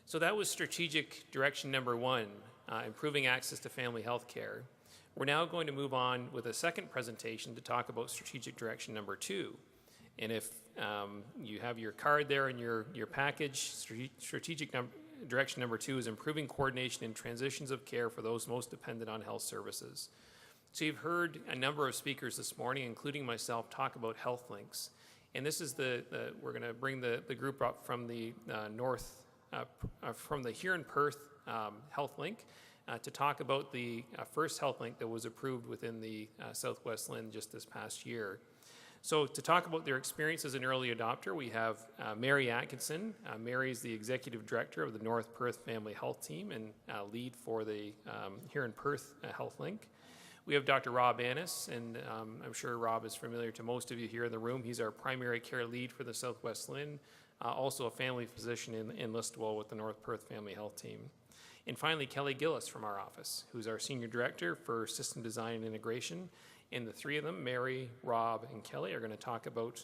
So that was strategic direction number 1, improving access to family health care. We're now going to move on with a second presentation to talk about strategic direction number 2. And if you have your card there in your package, strategic direction number 2 is improving coordination in transitions of care for those most dependent on health services. So you've heard a number of speakers this morning, including myself, talk about health links. And this is we're going to bring the group up from the from the Huron-Perth health link to talk about the first health link that was approved within the Southwest LHIN just this past year. So to talk about their experience as an early adopter, we have Mary Atkinson. Mary is the Executive Director of the North Perth Family Health Team and lead for the Huron-Perth Health Link. We have Dr. Rob Annis, and I'm sure Rob is familiar to most of you here in the room. He's our primary care lead for the Southwest LHIN, also a family physician in Listowel with the North Perth Family Health Team. And finally, Kelly Gillis from our office, who's our Senior Director for System Design and Integration. And the three of them, Mary, Rob, and Kelly, are going to talk about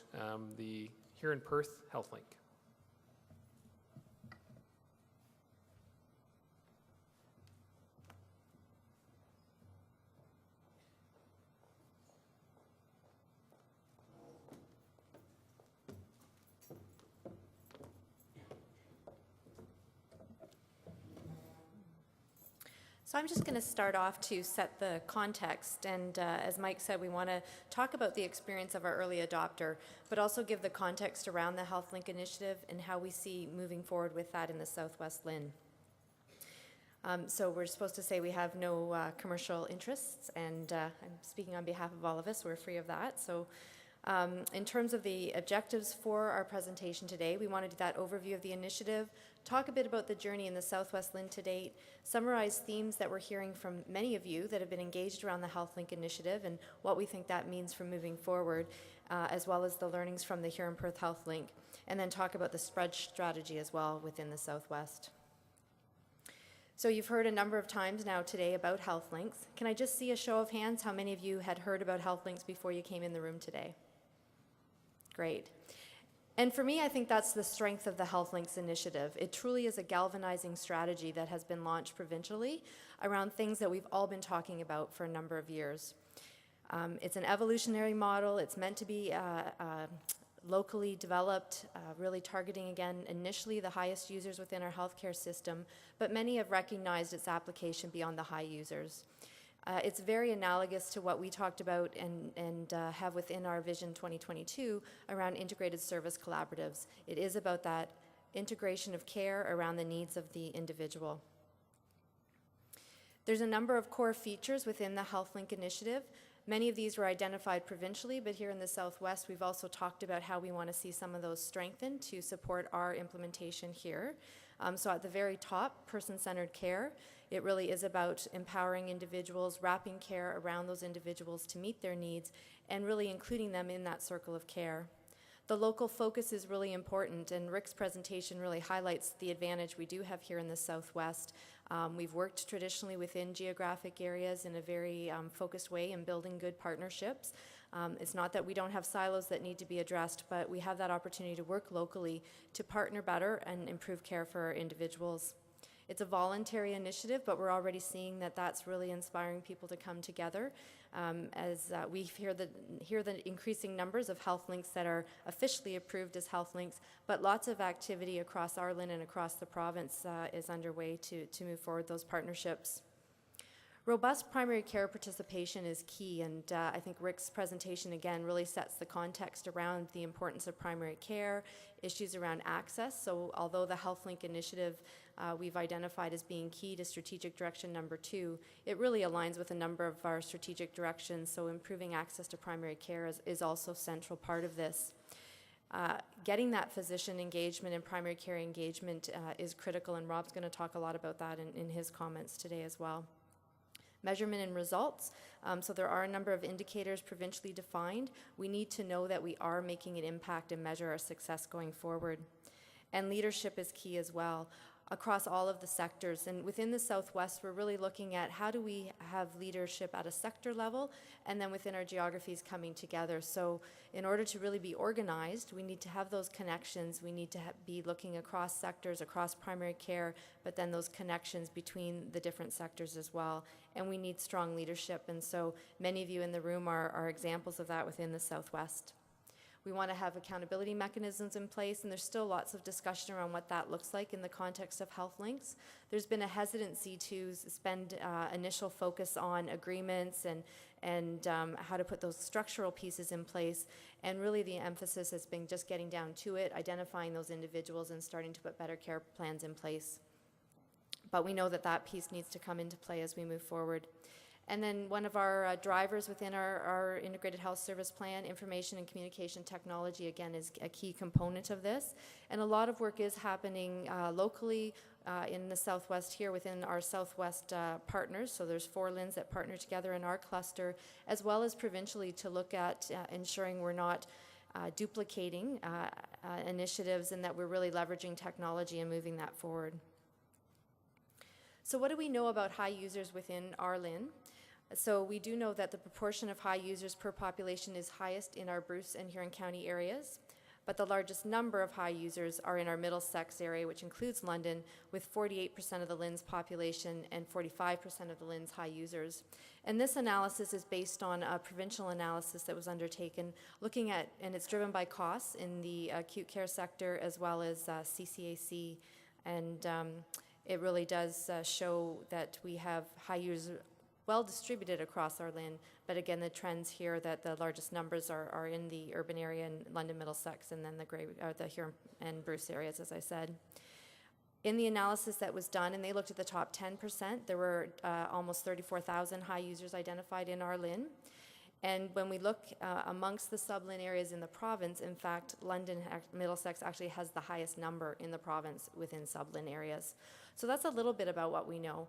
the Huron-Perth Health Link. So I'm just going to start off to set the context, and as Mike said, we want to talk about the experience of our early adopter, but also give the context around the HealthLink initiative and how we see moving forward with that in the Southwest LHIN. So we're supposed to say we have no commercial interests, and I'm speaking on behalf of all of us, we're free of that. So in terms of the objectives for our presentation today, we want to do that overview of the initiative, talk a bit about the journey in the Southwest LHIN to date, summarize themes that we're hearing from many of you that have been engaged around the HealthLink initiative and what we think that means for moving forward, as well as the learnings from the Huron-Perth Health Link, and then talk about the spread strategy as well within the Southwest. So you've heard a number of times now today about health links. Can I just see a show of hands how many of you had heard about health links before you came in the room today? Great. And for me, I think that's the strength of the Health Links initiative. It truly is a galvanizing strategy that has been launched provincially around things that we've all been talking about for a number of years. It's an evolutionary model. It's meant to be locally developed, really targeting, again, initially the highest users within our healthcare system, but many have recognized its application beyond the high users. It's very analogous to what we talked about and have within our Vision 2022 around integrated service collaboratives. It is about that integration of care around the needs of the individual. There's a number of core features within the HealthLink initiative. Many of these were identified provincially, but here in the Southwest, we've also talked about how we want to see some of those strengthened to support our implementation here. So at the very top, person-centered care. It really is about empowering individuals, wrapping care around those individuals to meet their needs, and really including them in that circle of care. The local focus is really important, and Rick's presentation really highlights the advantage we do have here in the Southwest. We've worked traditionally within geographic areas in a very focused way in building good partnerships. It's not that we don't have silos that need to be addressed, but we have that opportunity to work locally to partner better and improve care for our individuals. It's a voluntary initiative, but we're already seeing that that's really inspiring people to come together as we hear the increasing numbers of health links that are officially approved as health links, but lots of activity across our LHIN and across the province is underway to move forward those partnerships. Robust primary care participation is key, and I think Rick's presentation again really sets the context around the importance of primary care, issues around access. So although the HealthLink initiative we've identified as being key to strategic direction number 2, it really aligns with a number of our strategic directions, so improving access to primary care is also a central part of this. Getting that physician engagement and primary care engagement is critical, and Rob's going to talk a lot about that in his comments today as well. Measurement and results. So there are a number of indicators provincially defined. We need to know that we are making an impact and measure our success going forward. And leadership is key as well. across all of the sectors. And within the Southwest, we're really looking at how do we have leadership at a sector level, and then within our geographies coming together. So in order to really be organized, we need to have those connections. We need to be looking across sectors, across primary care, but then those connections between the different sectors as well. And we need strong leadership. And so many of you in the room are examples of that within the Southwest. We want to have accountability mechanisms in place, and there's still lots of discussion around what that looks like in the context of health links. There's been a hesitancy to spend initial focus on agreements and how to put those structural pieces in place, and really the emphasis has been just getting down to it, identifying those individuals and starting to put better care plans in place. But we know that that piece needs to come into play as we move forward. And then one of our drivers within our Integrated Health Service Plan, information and communication technology, again, is a key component of this. And a lot of work is happening locally in the Southwest here within our Southwest partners. So there's 4 LHINs that partner together in our cluster, as well as provincially to look at ensuring we're not duplicating initiatives and that we're really leveraging technology and moving that forward. So what do we know about high users within our LHIN? So we do know that the proportion of high users per population is highest in our Bruce and Huron County areas, but the largest number of high users are in our Middlesex area, which includes London, with 48% of the LHIN's population and 45% of the LHIN's high users. And this analysis is based on a provincial analysis that was undertaken, looking at, and it's driven by costs in the acute care sector as well as CCAC, and it really does show that we have high users well distributed across our LHIN, but again, the trends here that the largest numbers are in the urban area in London, Middlesex, and then the Huron and Bruce areas, as I said. In the analysis that was done, and they looked at the top 10%, there were almost 34,000 high users identified in our LHIN. And when we look amongst the sub-LHIN areas in the province, in fact, London, Middlesex actually has the highest number in the province within sub-LHIN areas. So that's a little bit about what we know.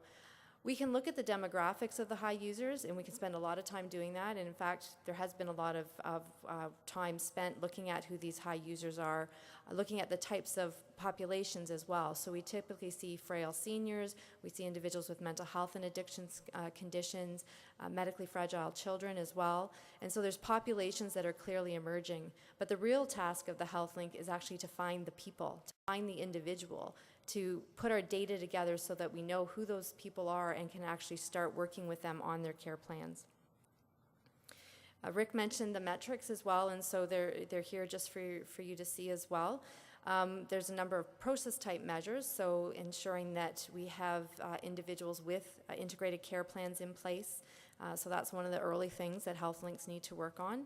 We can look at the demographics of the high users, and we can spend a lot of time doing that. And in fact, there has been a lot of time spent looking at who these high users are, looking at the types of populations as well. So we typically see frail seniors, we see individuals with mental health and addiction conditions, medically fragile children as well. And so there's populations that are clearly emerging. But the real task of the Health Link is actually to find the people, to find the individual, to put our data together so that we know who those people are and can actually start working with them on their care plans. Rick mentioned the metrics as well, and so they're here just for you to see as well. There's a number of process type measures, so ensuring that we have individuals with integrated care plans in place. So that's one of the early things that Health Links need to work on.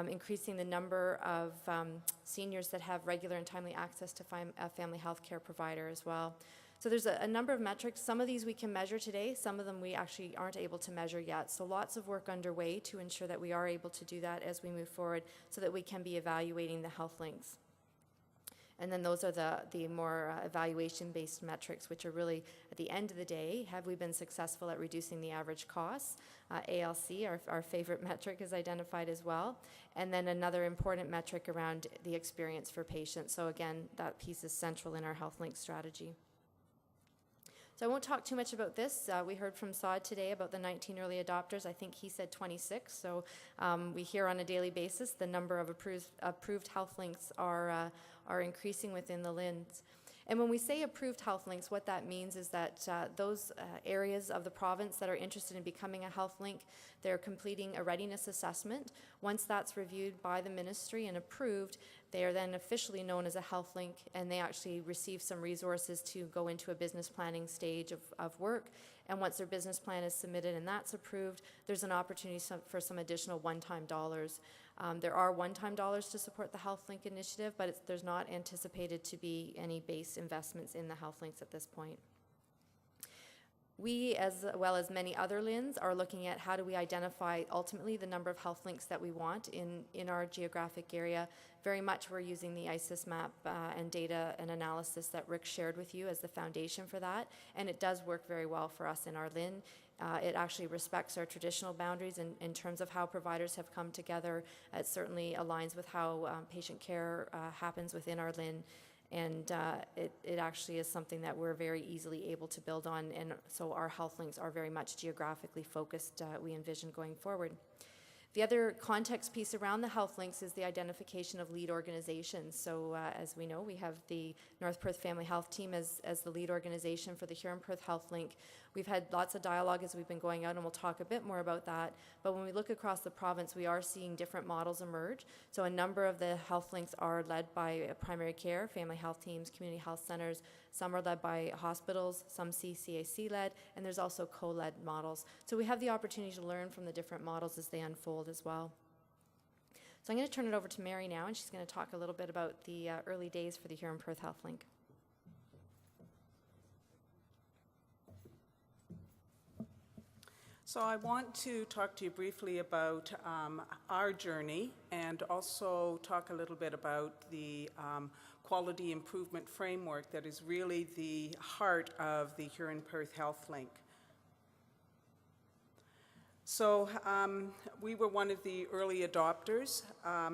Increasing the number of seniors that have regular and timely access to a family health care provider as well. So there's a number of metrics. Some of these we can measure today, some of them we actually aren't able to measure yet. So lots of work underway to ensure that we are able to do that as we move forward so that we can be evaluating the health links. And then those are the more evaluation-based metrics, which are really, at the end of the day, have we been successful at reducing the average costs? ALC, our favorite metric, is identified as well. And then another important metric around the experience for patients. So again, that piece is central in our Health Link strategy. So I won't talk too much about this. We heard from Saad today about the 19 early adopters. I think he said 26. So we hear on a daily basis the number of approved health links are increasing within the LHINs. And when we say approved health links, what that means is that those areas of the province that are interested in becoming a health link, they're completing a readiness assessment. Once that's reviewed by the ministry and approved, they are then officially known as a health link, and they actually receive some resources to go into a business planning stage of work. And once their business plan is submitted and that's approved, there's an opportunity for some additional one-time dollars. There are one-time dollars to support the Health Link initiative, but there's not anticipated to be any base investments in the Health Links at this point. We, as well as many other LHINs, are looking at how do we identify ultimately the number of health links that we want in our geographic area. Very much we're using the ISIS map and data and analysis that Rick shared with you as the foundation for that, and it does work very well for us in our LHIN. It actually respects our traditional boundaries in terms of how providers have come together. It certainly aligns with how patient care happens within our LHIN. And it actually is something that we're very easily able to build on, and so our health links are very much geographically focused, we envision going forward. The other context piece around the health links is the identification of lead organizations. So as we know, we have the North Perth Family Health Team as the lead organization for the Huron-Perth Health Link. We've had lots of dialogue as we've been going out, and we'll talk a bit more about that. But when we look across the province, we are seeing different models emerge. So a number of the health links are led by primary care, family health teams, community health centers. Some are led by hospitals, some CCAC-led, and there's also co-led models. So we have the opportunity to learn from the different models as they unfold as well. So I'm going to turn it over to Mary now, and she's going to talk a little bit about the early days for the Huron-Perth Health Link. So I want to talk to you briefly about our journey, and also talk a little bit about the quality improvement framework that is really the heart of the Huron-Perth Health Link. So we were one of the early adopters,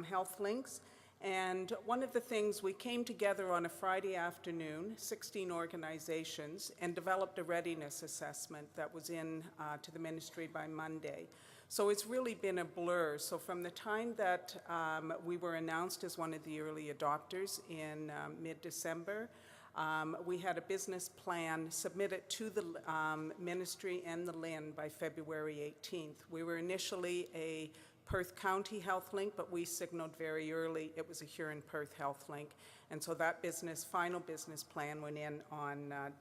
Health Links, and one of the things, we came together on a Friday afternoon, 16 organizations, and developed a readiness assessment that was in to the ministry by Monday. So it's really been a blur. So from the time that we were announced as one of the early adopters in mid-December, we had a business plan submitted to the ministry and the LHIN by February 18th. We were initially a Perth County Health Link, but we signaled very early it was a Huron-Perth Health Link. And so that final business plan went in on March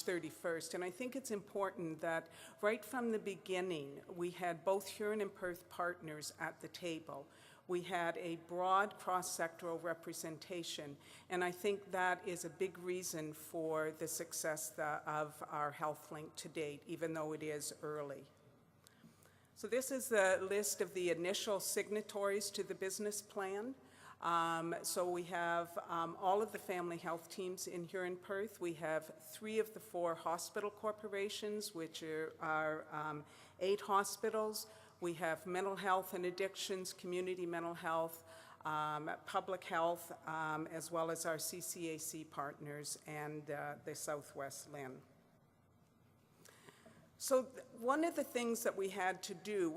31st. And I think it's important that right from the beginning, we had both Huron and Perth partners at the table. We had a broad cross-sectoral representation, and I think that is a big reason for the success of our health link to date, even though it is early. So this is the list of the initial signatories to the business plan. So we have all of the family health teams in Huron-Perth. We have 3 of the 4 hospital corporations, which are 8 hospitals. We have mental health and addictions, community mental health, public health, as well as our CCAC partners and the Southwest LHIN. So one of the things that we had to do,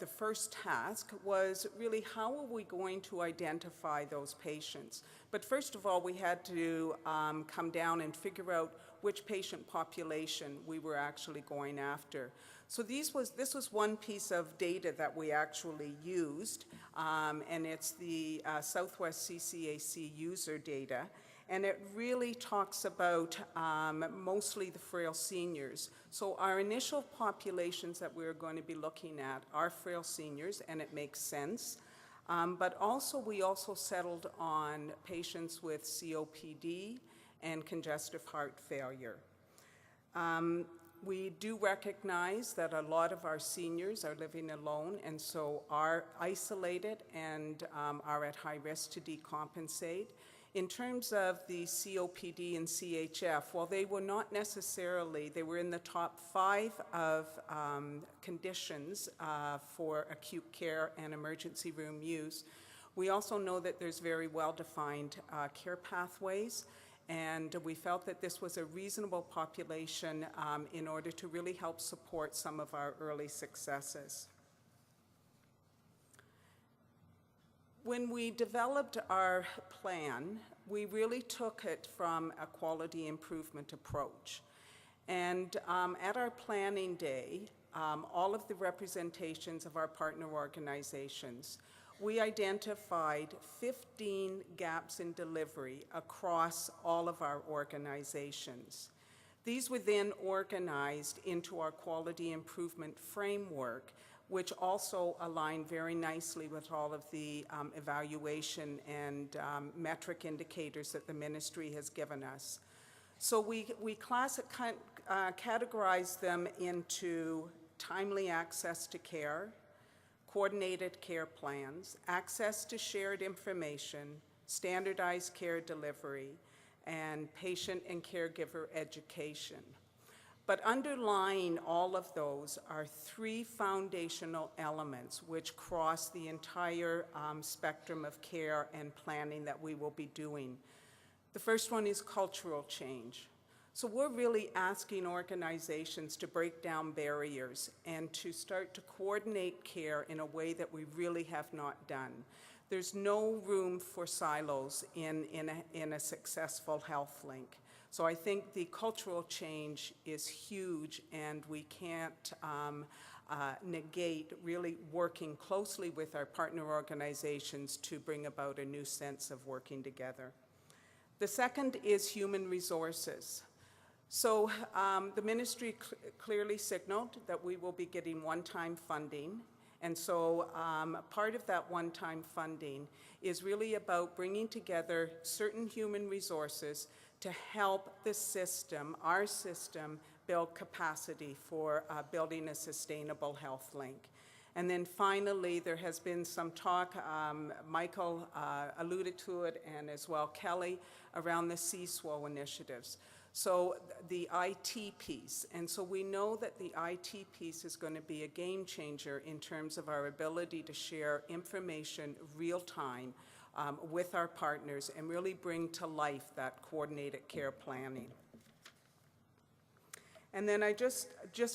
the first task, was really how are we going to identify those patients? But first of all, we had to come down and figure out which patient population we were actually going after. So this was one piece of data that we actually used, and it's the Southwest CCAC user data. And it really talks about mostly the frail seniors. So our initial populations that we're going to be looking at are frail seniors, and it makes sense. But also, we also settled on patients with COPD and congestive heart failure. We do recognize that a lot of our seniors are living alone, and so are isolated and are at high risk to decompensate. In terms of the COPD and CHF, while they were not necessarily, they were in the top 5 of conditions for acute care and emergency room use, we also know that there's very well-defined care pathways, and we felt that this was a reasonable population in order to really help support some of our early successes. When we developed our plan, we really took it from a quality improvement approach. And at our planning day, all of the representations of our partner organizations, we identified 15 gaps in delivery across all of our organizations. These were then organized into our quality improvement framework, which also align very nicely with all of the evaluation and metric indicators that the ministry has given us. So we categorize them into timely access to care, coordinated care plans, access to shared information, standardized care delivery, and patient and caregiver education. But underlying all of those are three foundational elements which cross the entire spectrum of care and planning that we will be doing. The first one is cultural change. So we're really asking organizations to break down barriers and to start to coordinate care in a way that we really have not done. There's no room for silos in a successful health link. So I think the cultural change is huge, and we can't negate really working closely with our partner organizations to bring about a new sense of working together. The second is human resources. So the ministry clearly signaled that we will be getting one-time funding. And so part of that one-time funding is really about bringing together certain human resources to help the system, our system, build capacity for building a sustainable health link. And then finally, there has been some talk, Michael alluded to it, and as well Kelly, around the CSWO initiatives. So the IT piece, and so we know that the IT piece is going to be a game changer in terms of our ability to share information real time with our partners and really bring to life that coordinated care planning. And then I just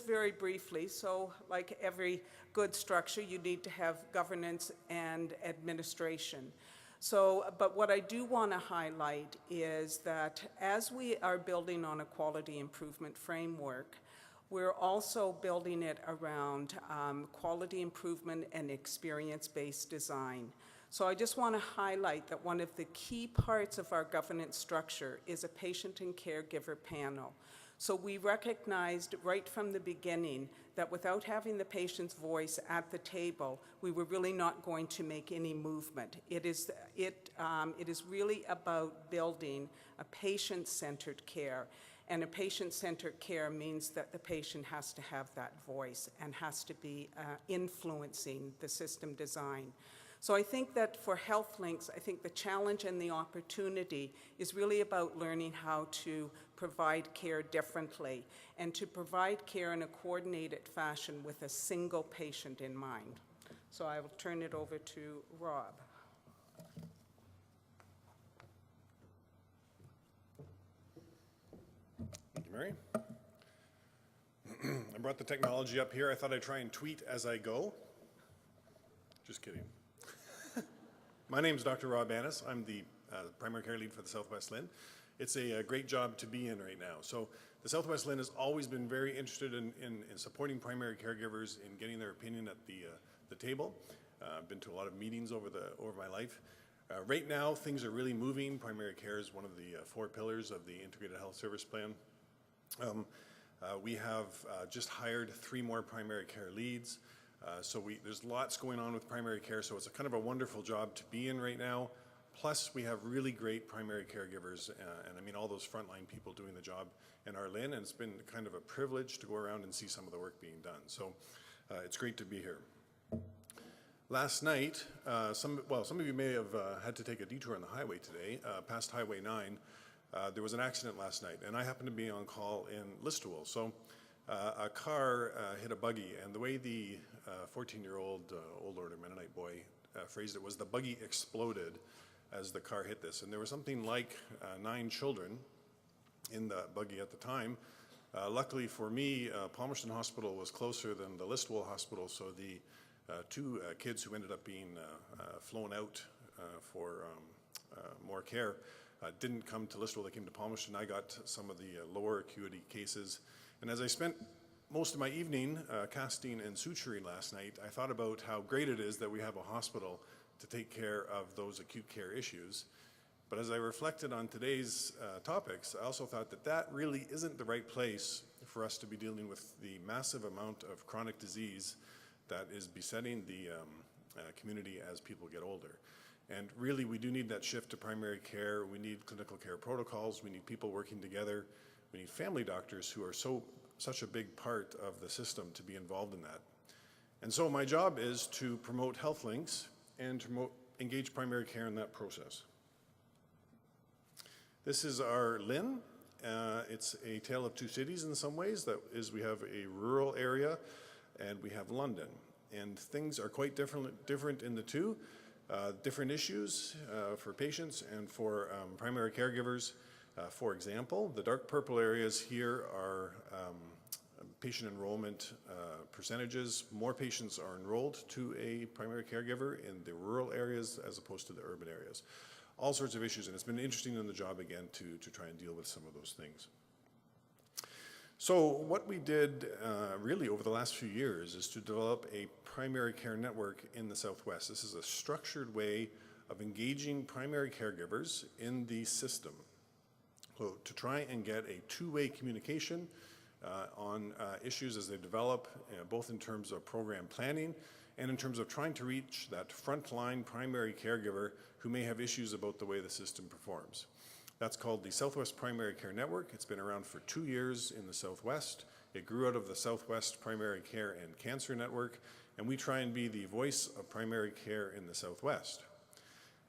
very briefly, so like every good structure, you need to have governance and administration. So, but what I do want to highlight is that as we are building on a quality improvement framework, we're also building it around quality improvement and experience-based design. So I just want to highlight that one of the key parts of our governance structure is a patient and caregiver panel. So we recognized right from the beginning that without having the patient's voice at the table, we were really not going to make any movement. It is really about building a patient-centered care. And a patient-centered care means that the patient has to have that voice and has to be influencing the system design. So I think that for health links, I think the challenge and the opportunity is really about learning how to provide care differently and to provide care in a coordinated fashion with a single patient in mind. So I will turn it over to Rob. Thank you, Mary. I brought the technology up here. I thought I'd try and tweet as I go. Just kidding. My name is Dr. Rob Annis. I'm the primary care lead for the Southwest LHIN. It's a great job to be in right now. So the Southwest LHIN has always been very interested in supporting primary caregivers in getting their opinion at the table. I've been to a lot of meetings over my life. Right now, things are really moving. Primary care is one of the 4 pillars of the Integrated Health Service Plan. We have just hired 3 more primary care leads. So there's lots going on with primary care, so it's a kind of a wonderful job to be in right now. Plus, we have really great primary caregivers, and I mean all those frontline people doing the job in our LHIN, and it's been kind of a privilege to go around and see some of the work being done. So it's great to be here. Last night, some of you may have had to take a detour on the highway today, past Highway 9. There was an accident last night, and I happened to be on call in Listowel. So a car hit a buggy, and the way the 14-year-old Old Order Mennonite boy phrased it was the buggy exploded as the car hit this. And there was something like 9 children in the buggy at the time. Luckily for me, Palmerston Hospital was closer than the Listowel Hospital, so the 2 kids who ended up being flown out for more care didn't come to Listowel, they came to Palmerston. I got some of the lower acuity cases. And as I spent most of my evening casting and suturing last night, I thought about how great it is that we have a hospital to take care of those acute care issues. But as I reflected on today's topics, I also thought that that really isn't the right place for us to be dealing with the massive amount of chronic disease that is besetting the community as people get older. And really, we do need that shift to primary care. We need clinical care protocols. We need people working together. We need family doctors who are such a big part of the system to be involved in that. And so my job is to promote health links and to engage primary care in that process. This is our LHIN. It's a tale of two cities in some ways. That is, we have a rural area and we have London. And things are quite different in the two. Different issues for patients and for primary caregivers. For example, the dark purple areas here are patient enrollment percentages. More patients are enrolled to a primary caregiver in the rural areas as opposed to the urban areas. All sorts of issues, and it's been interesting on the job again to try and deal with some of those things. So what we did really over the last few years is to develop a primary care network in the Southwest. This is a structured way of engaging primary caregivers in the system. So to try and get a two-way communication on issues as they develop, both in terms of program planning and in terms of trying to reach that frontline primary caregiver who may have issues about the way the system performs. That's called the Southwest Primary Care Network. It's been around for 2 years in the Southwest. It grew out of the Southwest Primary Care and Cancer Network, and we try and be the voice of primary care in the Southwest.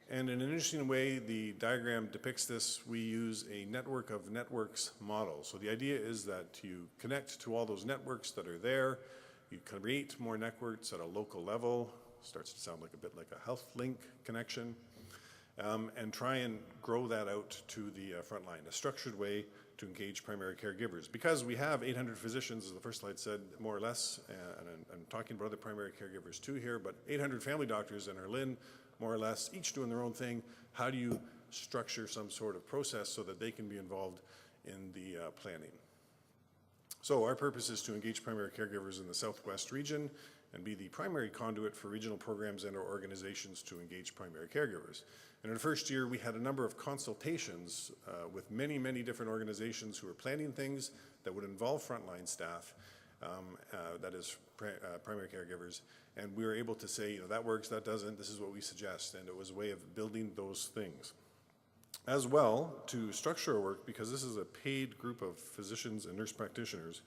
And in an interesting way, the diagram depicts this. We use a network of networks model. So the idea is that you connect to all those networks that are there. You create more networks at a local level. Starts to sound like a bit like a health link connection. And try and grow that out to the front line, a structured way to engage primary caregivers. Because we have 800 physicians, as the first slide said, more or less, and I'm talking about other primary caregivers too here, but 800 family doctors in our LHIN, more or less, each doing their own thing. How do you structure some sort of process so that they can be involved in the planning? So our purpose is to engage primary caregivers in the Southwest region and be the primary conduit for regional programs and/or organizations to engage primary caregivers. And in the first year, we had a number of consultations with many, many different organizations who were planning things that would involve frontline staff, that is primary caregivers, and we were able to say, that works, that doesn't, this is what we suggest, and it was a way of building those things. As well, to structure our work, because this is a paid group of physicians and nurse practitioners,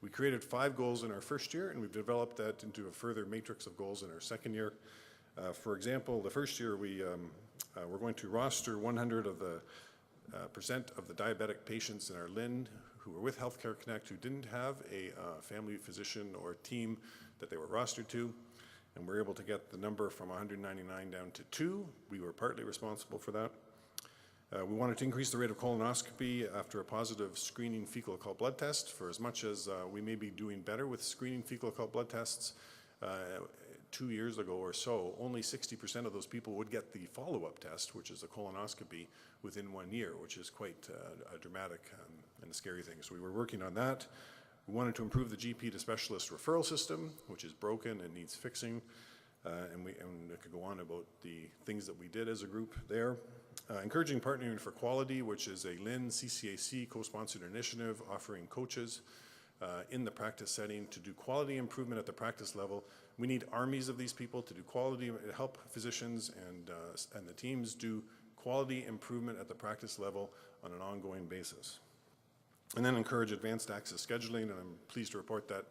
we created 5 goals in our first year, and we've developed that into a further matrix of goals in our second year. For example, the first year we're going to roster 100 of the % of the diabetic patients in our LHIN who were with Healthcare Connect who didn't have a family physician or team that they were rostered to, and we're able to get the number from 199 down to 2. We were partly responsible for that. We wanted to increase the rate of colonoscopy after a positive screening fecal occult blood test. For as much as we may be doing better with screening fecal occult blood tests, 2 years ago or so, only 60% of those people would get the follow-up test, which is a colonoscopy, within 1 year, which is quite a dramatic and a scary thing. So we were working on that. We wanted to improve the GP to specialist referral system, which is broken and needs fixing. And I could go on about the things that we did as a group there. Encouraging partnering for quality, which is a LHIN CCAC co-sponsored initiative offering coaches in the practice setting to do quality improvement at the practice level. We need armies of these people to do quality, help physicians and the teams do quality improvement at the practice level on an ongoing basis. And then encourage advanced access scheduling, and I'm pleased to report that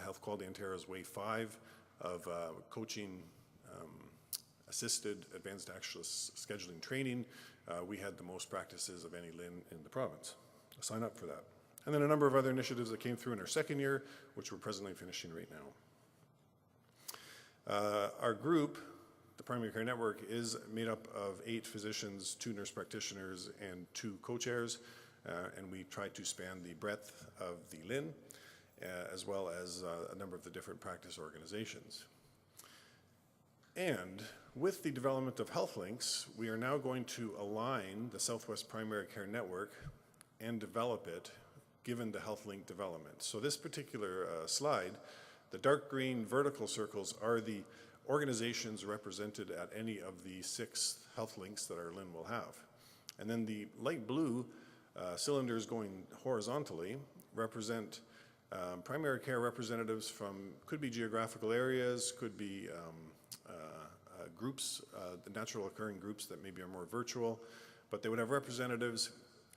Health Quality Ontario's Wave 5 of coaching assisted advanced access scheduling training, we had the most practices of any LHIN in the province. Sign up for that. And then a number of other initiatives that came through in our second year, which we're presently finishing right now. Our group, the Primary Care Network, is made up of 8 physicians, 2 nurse practitioners, and 2 co-chairs, and we try to span the breadth of the LHIN, as well as a number of the different practice organizations. And with the development of Health Links, we are now going to align the Southwest Primary Care Network and develop it given the Health Link development. So this particular slide, the dark green vertical circles are the organizations represented at any of the 6 Health Links that our LHIN will have. And then the light blue cylinders going horizontally represent primary care representatives from, could be geographical areas, could be groups, the natural occurring groups that maybe are more virtual, but they would have representatives,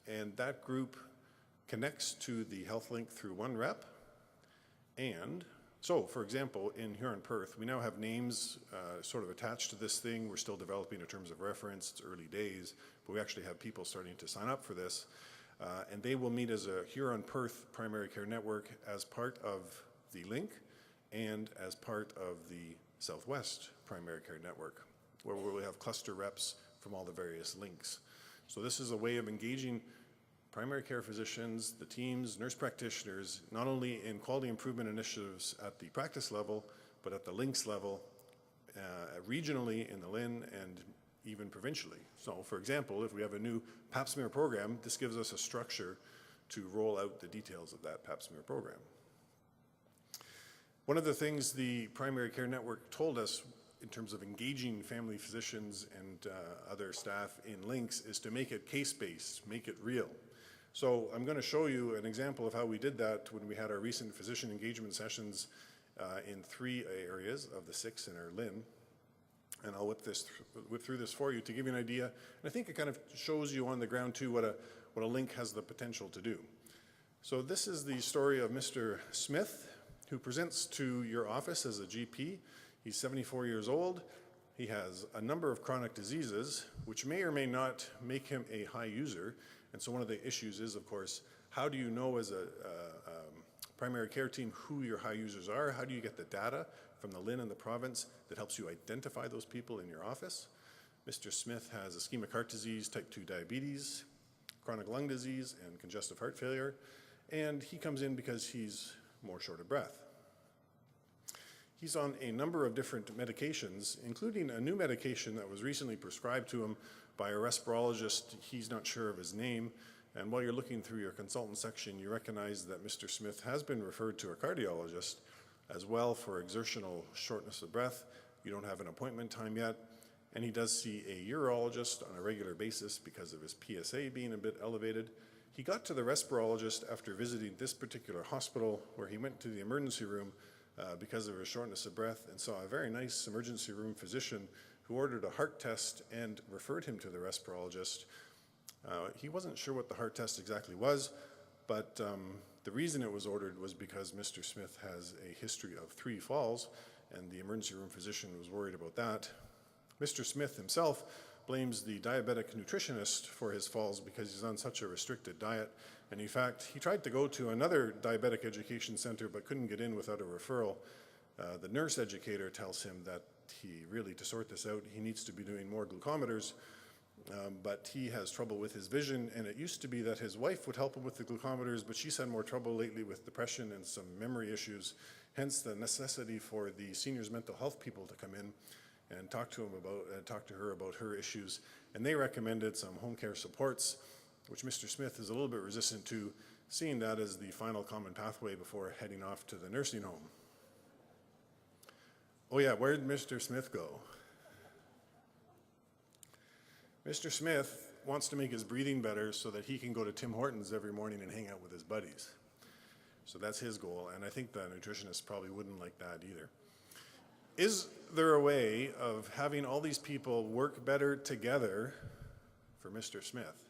and that group connects to the Health Link through 1 rep. And so, for example, in Huron-Perth, we now have names sort of attached to this thing. We're still developing in terms of reference. It's early days, but we actually have people starting to sign up for this. And they will meet as a Huron-Perth primary care network as part of the LHIN and as part of the Southwest primary care network, where we'll have cluster reps from all the various links. So this is a way of engaging primary care physicians, the teams, nurse practitioners, not only in quality improvement initiatives at the practice level, but at the links level, regionally in the LHIN and even provincially. So for example, if we have a new pap smear program, this gives us a structure to roll out the details of that pap smear program. One of the things the primary care network told us in terms of engaging family physicians and other staff in links is to make it case-based, make it real. So I'm going to show you an example of how we did that when we had our recent physician engagement sessions in 3 areas of the 6 in our LHIN. And I'll whip through this for you to give you an idea. And I think it kind of shows you on the ground too what a link has the potential to do. So this is the story of Mr. Smith, who presents to your office as a GP. He's 74 years old. He has a number of chronic diseases, which may or may not make him a high user. And so one of the issues is, of course, how do you know as a primary care team who your high users are? How do you get the data from the LHIN and the province that helps you identify those people in your office? Mr. Smith has ischemic heart disease, type 2 diabetes, chronic lung disease, and congestive heart failure. And he comes in because he's more short of breath. He's on a number of different medications, including a new medication that was recently prescribed to him by a respirologist. He's not sure of his name. And while you're looking through your consultant section, you recognize that Mr. Smith has been referred to a cardiologist as well for exertional shortness of breath. You don't have an appointment time yet. And he does see a urologist on a regular basis because of his PSA being a bit elevated. He got to the respirologist after visiting this particular hospital, where he went to the emergency room because of his shortness of breath and saw a very nice emergency room physician who ordered a heart test and referred him to the respirologist. He wasn't sure what the heart test exactly was, but the reason it was ordered was because Mr. Smith has a history of 3 falls, and the emergency room physician was worried about that. Mr. Smith himself blames the diabetic nutritionist for his falls because he's on such a restricted diet. And in fact, he tried to go to another diabetic education center but couldn't get in without a referral. The nurse educator tells him that he really, to sort this out, he needs to be doing more glucometers, but he has trouble with his vision, and it used to be that his wife would help him with the glucometers, but she's had more trouble lately with depression and some memory issues, hence the necessity for the seniors' mental health people to come in and talk to her about her issues. And they recommended some home care supports, which Mr. Smith is a little bit resistant to, seeing that as the final common pathway before heading off to the nursing home. Oh yeah, where did Mr. Smith go? Mr. Smith wants to make his breathing better so that he can go to Tim Hortons every morning and hang out with his buddies. So that's his goal, and I think the nutritionist probably wouldn't like that either. Is there a way of having all these people work better together for Mr. Smith?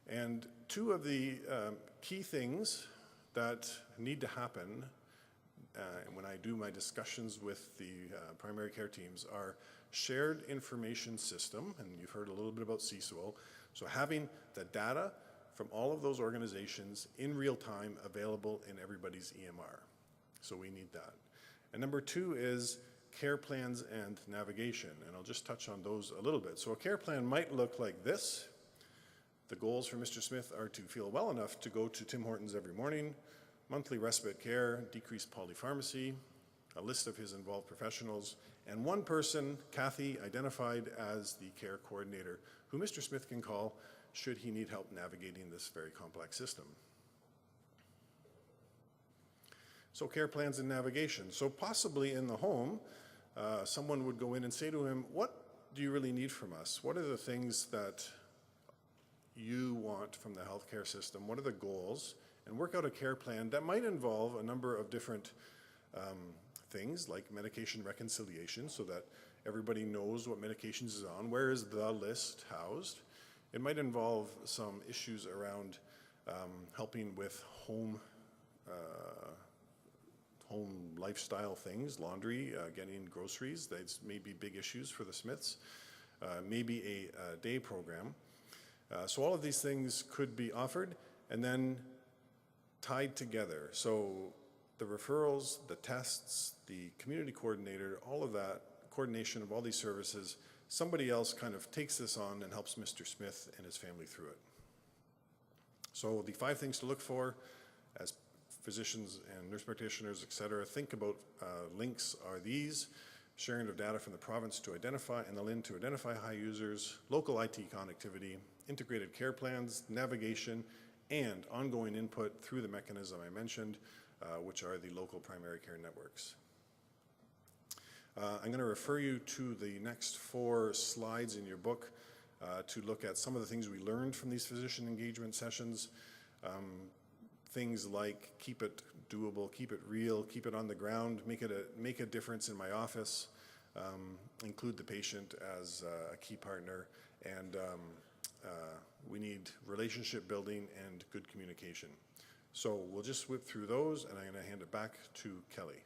And 2 of the key things that need to happen when I do my discussions with the primary care teams are shared information system, and you've heard a little bit about CSOL, so having the data from all of those organizations in real time available in everybody's EMR. So we need that. And number 2 is care plans and navigation, and I'll just touch on those a little bit. So a care plan might look like this. The goals for Mr. Smith are to feel well enough to go to Tim Hortons every morning, monthly respite care, decreased polypharmacy, a list of his involved professionals, and 1 person, Kathy, identified as the care coordinator, who Mr. Smith can call should he need help navigating this very complex system. So care plans and navigation. So possibly in the home, someone would go in and say to him, what do you really need from us? What are the things that you want from the healthcare system? What are the goals? And work out a care plan that might involve a number of different things like medication reconciliation so that everybody knows what medications is on. Where is the list housed? It might involve some issues around helping with home lifestyle things, laundry, getting groceries. Those may be big issues for the Smiths. Maybe a day program. So all of these things could be offered, and then tied together. So the referrals, the tests, the community coordinator, all of that, coordination of all these services, somebody else kind of takes this on and helps Mr. Smith and his family through it. So the 5 things to look for as physicians and nurse practitioners, et cetera, think about links are these: sharing of data from the province to identify, and the LHIN to identify high users, local IT connectivity, integrated care plans, navigation, and ongoing input through the mechanism I mentioned, which are the local primary care networks. I'm going to refer you to the next 4 slides in your book to look at some of the things we learned from these physician engagement sessions. Things like keep it doable, keep it real, keep it on the ground, make a difference in my office, include the patient as a key partner, and we need relationship building and good communication. So we'll just whip through those, and I'm going to hand it back to Kelly.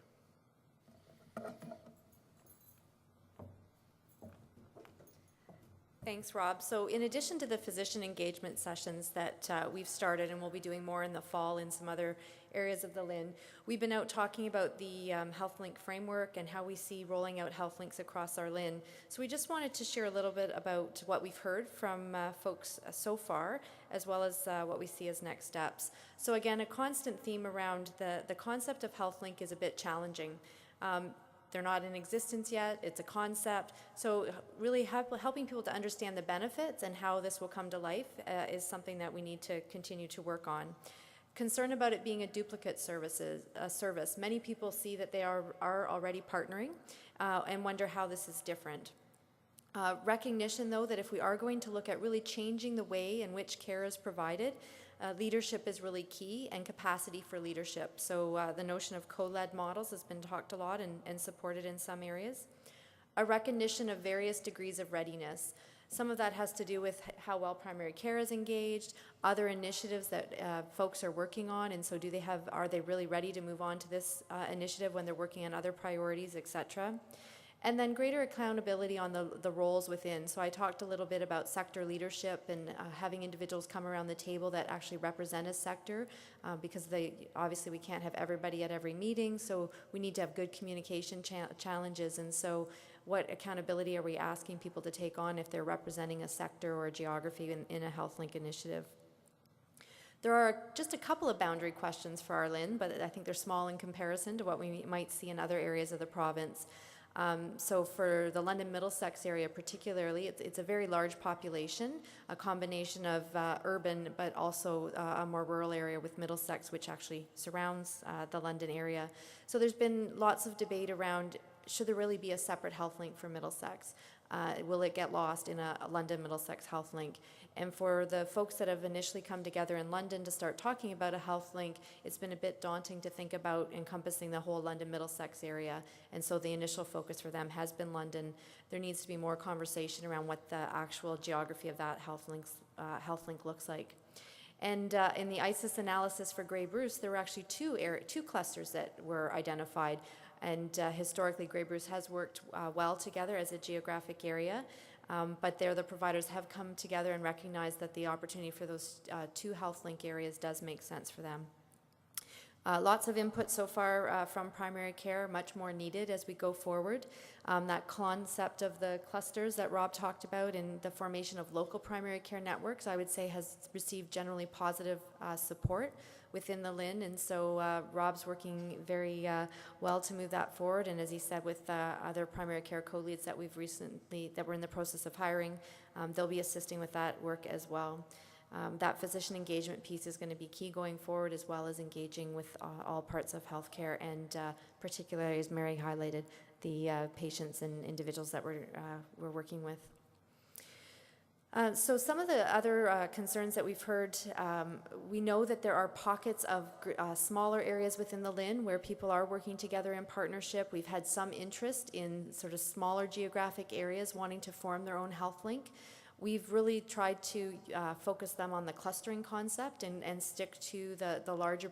Thanks, Rob. So in addition to the physician engagement sessions that we've started, and we'll be doing more in the fall in some other areas of the LHIN, we've been out talking about the HealthLink framework and how we see rolling out HealthLinks across our LHIN. So we just wanted to share a little bit about what we've heard from folks so far, as well as what we see as next steps. So again, a constant theme around the concept of HealthLink is a bit challenging. They're not in existence yet. It's a concept. So really helping people to understand the benefits and how this will come to life is something that we need to continue to work on. Concern about it being a duplicate service. Many people see that they are already partnering and wonder how this is different. Recognition, though, that if we are going to look at really changing the way in which care is provided, leadership is really key, and capacity for leadership. So the notion of co-led models has been talked a lot and supported in some areas. A recognition of various degrees of readiness. Some of that has to do with how well primary care is engaged, other initiatives that folks are working on, and so are they really ready to move on to this initiative when they're working on other priorities, et cetera. And then greater accountability on the roles within. So I talked a little bit about sector leadership and having individuals come around the table that actually represent a sector because obviously we can't have everybody at every meeting, so we need to have good communication challenges. And so what accountability are we asking people to take on if they're representing a sector or a geography in a HealthLink initiative? There are just a couple of boundary questions for our LHIN, but I think they're small in comparison to what we might see in other areas of the province. So for the London Middlesex area particularly, it's a very large population, a combination of urban but also a more rural area with Middlesex, which actually surrounds the London area. So there's been lots of debate around, should there really be a separate HealthLink for Middlesex? Will it get lost in a London Middlesex HealthLink? And for the folks that have initially come together in London to start talking about a HealthLink, it's been a bit daunting to think about encompassing the whole London Middlesex area. And so the initial focus for them has been London. There needs to be more conversation around what the actual geography of that HealthLink looks like. And in the ISIS analysis for Grey Bruce, there were actually two clusters that were identified. And historically, Grey Bruce has worked well together as a geographic area, but there the providers have come together and recognized that the opportunity for those 2 HealthLink areas does make sense for them. Lots of input so far from primary care, much more needed as we go forward. That concept of the clusters that Rob talked about and the formation of local primary care networks, I would say, has received generally positive support within the LHIN, and so Rob's working very well to move that forward, and as he said, with other primary care co-leads that we're in the process of hiring, they'll be assisting with that work as well. That physician engagement piece is going to be key going forward, as well as engaging with all parts of healthcare, and particularly, as Mary highlighted, the patients and individuals that we're working with. So some of the other concerns that we've heard, we know that there are pockets of smaller areas within the LHIN where people are working together in partnership. We've had some interest in sort of smaller geographic areas wanting to form their own HealthLink. We've really tried to focus them on the clustering concept and stick to the larger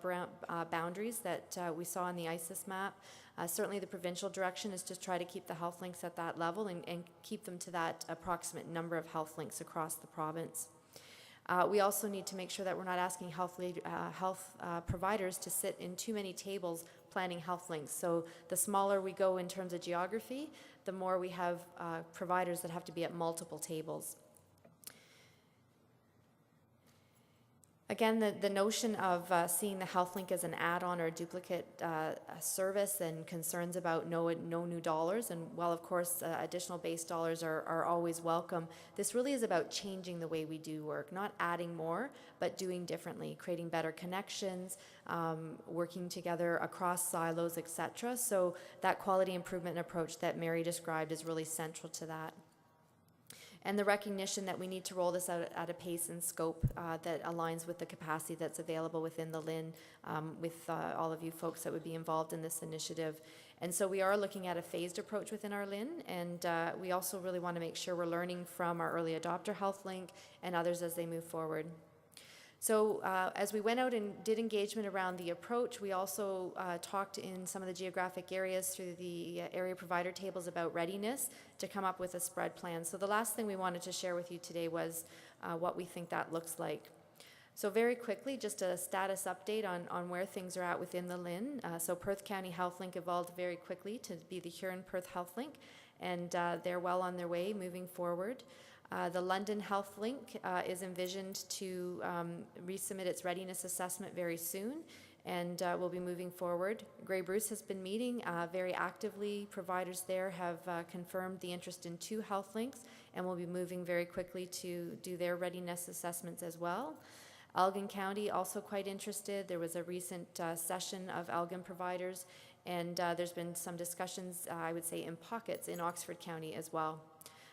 boundaries that we saw on the ISIS map. Certainly the provincial direction is to try to keep the HealthLinks at that level and keep them to that approximate number of HealthLinks across the province. We also need to make sure that we're not asking health providers to sit in too many tables planning health links. So the smaller we go in terms of geography, the more we have providers that have to be at multiple tables. Again, the notion of seeing the HealthLink as an add-on or a duplicate service and concerns about no new dollars, and while of course additional base dollars are always welcome, this really is about changing the way we do work, not adding more, but doing differently, creating better connections, working together across silos, etc. So that quality improvement approach that Mary described is really central to that. And the recognition that we need to roll this out at a pace and scope that aligns with the capacity that's available within the LHIN with all of you folks that would be involved in this initiative. And so we are looking at a phased approach within our LHIN, and we also really want to make sure we're learning from our early adopter HealthLink and others as they move forward. So as we went out and did engagement around the approach, we also talked in some of the geographic areas through the area provider tables about readiness to come up with a spread plan. So the last thing we wanted to share with you today was what we think that looks like. So very quickly, just a status update on where things are at within the LHIN. So Perth County HealthLink evolved very quickly to be the Huron-Perth HealthLink, and they're well on their way moving forward. The London HealthLink is envisioned to resubmit its readiness assessment very soon, and will be moving forward. Grey Bruce has been meeting very actively. Providers there have confirmed the interest in 2 HealthLinks, and will be moving very quickly to do their readiness assessments as well. Elgin County also quite interested. There was a recent session of Elgin providers, and there's been some discussions, I would say, in pockets in Oxford County as well.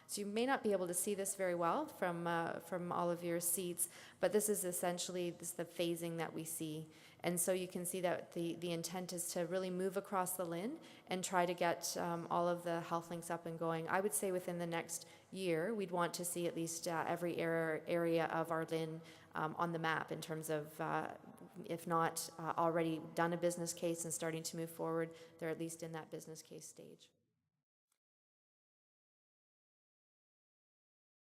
So you may not be able to see this very well from all of your seats, but this is essentially the phasing that we see. And so you can see that the intent is to really move across the LHIN and try to get all of the health links up and going. I would say within the next year, we'd want to see at least every area of our LHIN on the map in terms of, if not already done a business case and starting to move forward, they're at least in that business case stage.